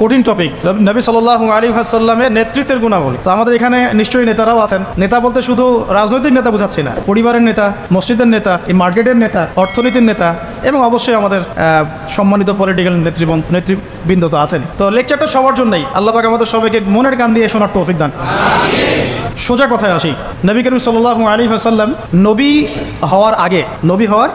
কঠিন টপিক নবী সাল্লাল্লাহু আলাইহি ওয়াসাল্লামের নেতৃত্বের গুণাবলী। তো আমাদের এখানে নিশ্চয়ই নেতারাও আছেন। নেতা বলতে শুধু রাজনৈতিক নেতা বোঝাচ্ছি না, পরিবারের নেতা, মসজিদের নেতা, এই মার্কেটের নেতা, অর্থনীতির নেতা এবং অবশ্যই আমাদের সম্মানিত পলিটিক্যাল নেতৃবৃন্দ তো আছেন। তো লেকচারটা সবার জন্যই। আল্লাহ পাক আমাদের সবাইকে মনের কান দিয়ে শোনার তৌফিক দান। সোজা কথায় আসি, নবী করিম সাল্লাল্লাহু আলাইহি ওয়াসাল্লাম নবী হওয়ার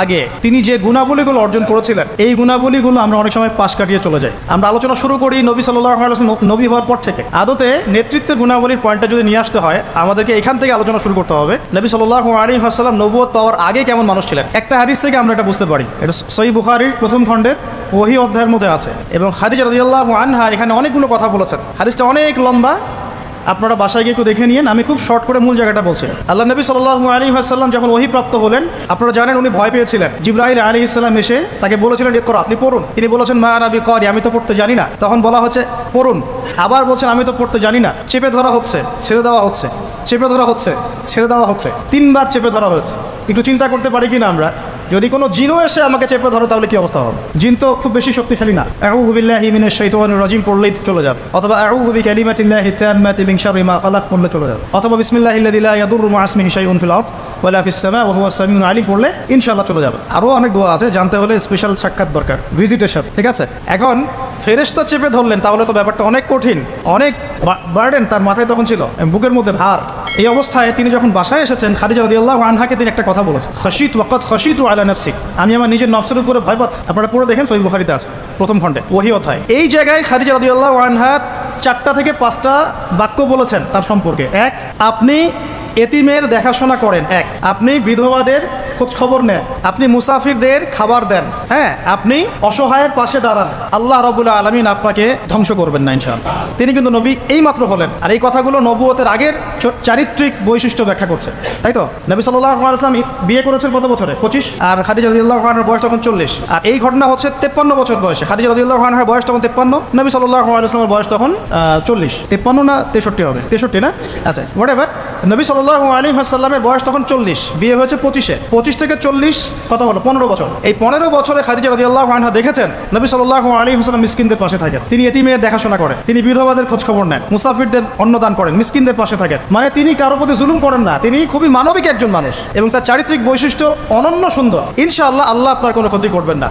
আগে তিনি যে গুণাবলীগুলো অর্জন করেছিলেন, এই গুণাবলীগুলো আমরা অনেক সময় পাশ কাটিয়ে চলে যাই। আমরা আলোচনা শুরু করি নবী সাল্লাল্লাহু আলাইহি ওয়াসাল্লাম নবী হওয়ার পর থেকে। আদতে নেতৃত্বের গুণাবলীর পয়েন্টটা যদি নিয়ে আসতে হয়, আমাদেরকে এখান থেকে আলোচনা শুরু করতে হবে। নবী সাল্লাল্লাহু আলাইহি ওয়াসাল্লাম নবুয়ত পাওয়ার আগে কেমন মানুষ ছিলেন। একটা হাদিস থেকে আমরা এটা বুঝতে পারি। এটা সহিহ বুখারীর প্রথম খণ্ডের ওহী অধ্যায়ের মধ্যে আছে এবং খাদিজা রাদিয়াল্লাহু আনহা এখানে অনেকগুলো কথা বলেছেন। হাদিসটা অনেক লম্বা, আপনারা বাসায় গিয়ে একটু দেখে নিন। আমি খুব শর্ট করে মূল জায়গাটা বলছি। আল্লাহ নবী সাল্লাল্লাহু আলাইহি ওয়াসাল্লাম যখন ওহী প্রাপ্ত হলেন, আপনারা জানেন উনি ভয় পেয়েছিলেন। জিবরাইল আলাইহিস সালাম এসে তাকে বলেছিলেন ইকরা, আপনি পড়ুন। তিনি বলেছেন মা আনা বিকারি, আমি তো পড়তে জানি না। তখন বলা হচ্ছে পড়ুন। আবার বলছেন আমি তো পড়তে জানি না। চেপে ধরা হচ্ছে, ছেড়ে দেওয়া হচ্ছে, চেপে ধরা হচ্ছে, ছেড়ে দেওয়া হচ্ছে। 3 বার চেপে ধরা হয়েছে। একটু চিন্তা করতে পারি কিনা আমরা, যদি কোনো জিনও এসে আমাকে চেপে ধরো তাহলে কি অবস্থা হবে? জিন তো খুব বেশি শক্তিশালী না। আউযু বিল্লাহি মিনাশ শাইতানির রাজিম পড়লেই চলে যাবে, অথবা আউযু বিকালিমাতিল্লাহি তাম্মাতি মিন শাররি মা খালাক পড়লে চলে যাবে, অথবা বিসমিল্লাহিল্লাযী লা ইয়াদুররু মা ইসমিহি শাইউন ফিল আরদ ওয়ালা ফিস সামা ওয়া হুয়াস সামিউল আলিম পড়লে ইনশাআল্লাহ চলে যাবে। আরও অনেক দোয়া আছে, জানতে হলে স্পেশাল সাক্ষাৎ দরকার, ভিজিটের সাথে। ঠিক আছে, এখন ফেরেশতা চেপে ধরলেন, তাহলে তো ব্যাপারটা অনেক কঠিন, অনেক বার্ডেন তার মাথায় তখন ছিল, বুকের মধ্যে ভার। এই অবস্থায় তিনি যখন বাসায় এসেছেন, খাদিজা রাদিয়াল্লাহু আনহাকে তিনি একটা কথা বলেছেন, খাশিতু ওয়াকাদ খাশিতু আলা নাফসি, আমি আমার নিজের নফসের উপরে ভয় পাচ্ছি। আপনারা পড়ে দেখেন, সহিহ বুখারীতে আছে প্রথম খণ্ডে ওহী অধ্যায়। এই জায়গায় খাদিজা রাদিয়াল্লাহু আনহা 4টা থেকে 5টা বাক্য বলেছেন তার সম্পর্কে। 1, আপনি এতিমের দেখাশোনা করেন। 1, আপনি বিধবাদের খোঁজ খবর নেন। আপনি মুসাফিরদের খাবার দেন। হ্যাঁ, আপনি অসহায়ের পাশে দাঁড়ান। আল্লাহ রাব্বুল আলামিন আপনাকে ধ্বংস করবেন না ইনশাআল্লাহ। তিনি কিন্তু নবী এই মাত্র হলেন, আর এই কথাগুলো নবুয়তের আগের চারিত্রিক বৈশিষ্ট্য ব্যাখ্যা করছে, তাই তো? নবী সাল্লাল্লাহু আলাইহি ওয়াসাল্লাম বিয়ে করেছেন কত বছরে? 25। আর খাদিজা রাদিয়াল্লাহু আনহার বয়স তখন 40। আর এই ঘটনা হচ্ছে 53 বছর বয়সে। খাদিজা রাদিয়াল্লাহু আনহার বয়স তখন 53, নবী সাল্লাল্লাহু আলাইহি ওয়াসাল্লামের বয়স তখন 40। 53 না 63 হবে? 63 না? আচ্ছা, হোয়াটএভার। নবী সাল্লাল্লাহু আলাইহি ওয়াসাল্লামের বয়স তখন 40, বিয়ে হয়েছে 25-এ। 25 থেকে 40 কত হলো? 15 বছর। এই 15 বছরে খাদিজা রাদিয়াল্লাহু আনহা দেখেছেন নবী সাল্লাল্লাহু আলাইহি ওয়াসাল্লাম মিসকিনদের পাশে থাকেন, তিনি এতিমের দেখাশোনা করেন, তিনি বিধবাদের খোঁজ খবর নেন, মুসাফিরদের অন্নদান করেন, মিসকিনদের পাশে থাকেন। মানে তিনি কারো প্রতি জুলুম করেন না, তিনি খুবই মানবিক একজন মানুষ এবং তার চারিত্রিক বৈশিষ্ট্য অনন্য সুন্দর। ইনশাআল্লাহ আল্লাহ আপনার কোনো ক্ষতি করবেন না।